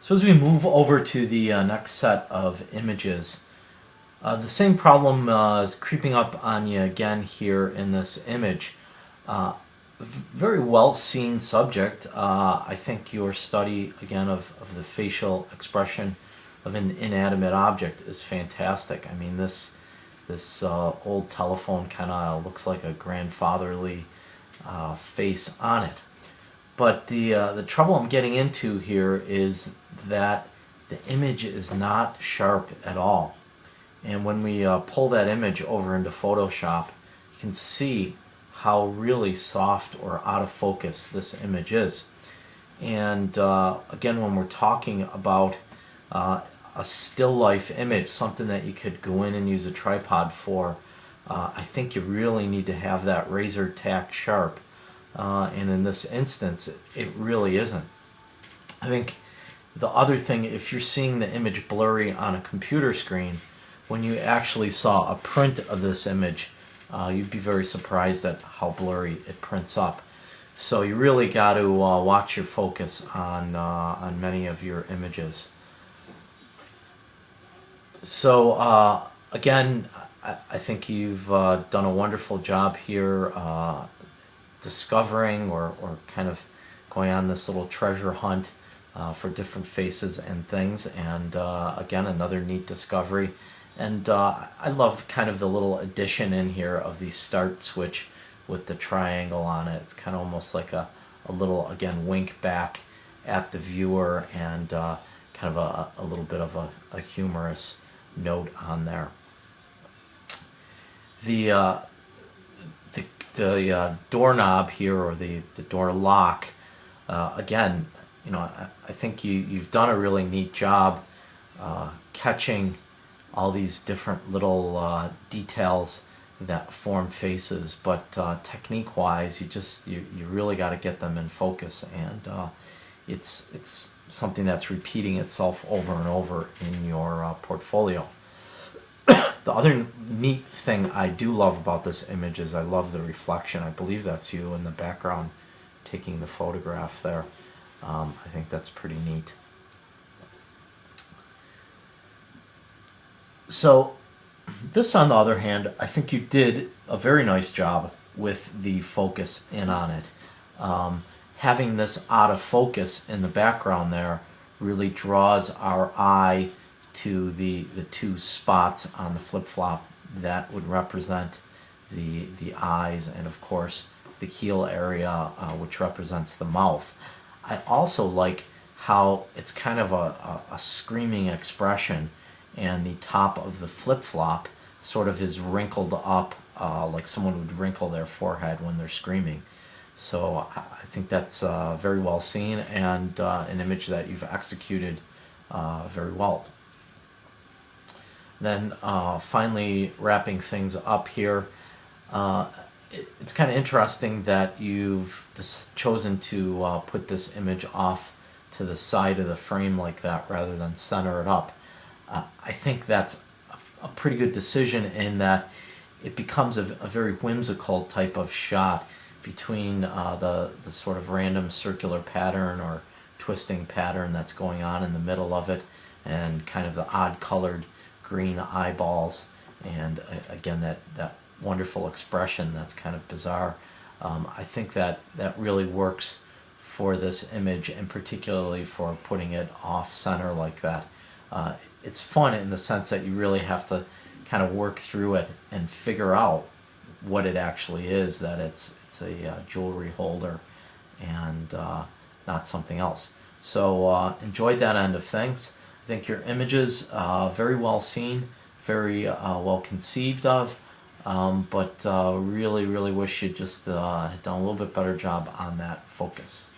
So as we move over to the next set of images, the same problem is creeping up on you again here in this image. Very well seen subject. I think your study again of the facial expression of an inanimate object is fantastic. I mean, this old telephone kind of looks like a grandfatherly face on it. But the trouble I'm getting into here is that the image is not sharp at all. And when we pull that image over into Photoshop, you can see how really soft or out of focus this image is. And again, when we're talking about a still life image, something that you could go in and use a tripod for, I think you really need to have that razor tack sharp. And in this instance, it really isn't. I think the other thing, if you're seeing the image blurry on a computer screen, when you actually saw a print of this image, you'd be very surprised at how blurry it prints up. So you really got to watch your focus on many of your images. So again, I think you've done a wonderful job here discovering or kind of going on this little treasure hunt for different faces and things. And again, another neat discovery. And I love kind of the little addition in here of the start switch with the triangle on it. It's kind of almost like a little, again, wink back at the viewer, and kind of a little bit of a humorous note on there. The doorknob here, or the door lock, again, you know, I think you've done a really neat job catching all these different little details that form faces, but technique-wise, you really got to get them in focus, and it's something that's repeating itself over and over in your portfolio. The other neat thing I do love about this image is I love the reflection. I believe that's you in the background taking the photograph there. I think that's pretty neat. So this, on the other hand, I think you did a very nice job with the focus in on it. Having this out of focus in the background there really draws our eye to the two spots on the flip-flop that would represent the eyes, and of course the heel area, which represents the mouth. I also like how it's kind of a screaming expression, and the top of the flip-flop sort of is wrinkled up, like someone would wrinkle their forehead when they're screaming. So I think that's very well seen, and an image that you've executed very well. Then finally, wrapping things up here, it's kind of interesting that you've chosen to put this image off to the side of the frame like that rather than center it up. I think that's a pretty good decision, in that it becomes a very whimsical type of shot between the sort of random circular pattern or twisting pattern that's going on in the middle of it, and kind of the odd colored green eyeballs, and again that wonderful expression that's kind of bizarre. I think that really works for this image, and particularly for putting it off center like that. It's fun in the sense that you really have to kind of work through it and figure out what it actually is, that it's a jewelry holder and not something else. So enjoyed that end of things. I think your images very well seen, very well conceived of, but really wish you just had done a little bit better job on that focus.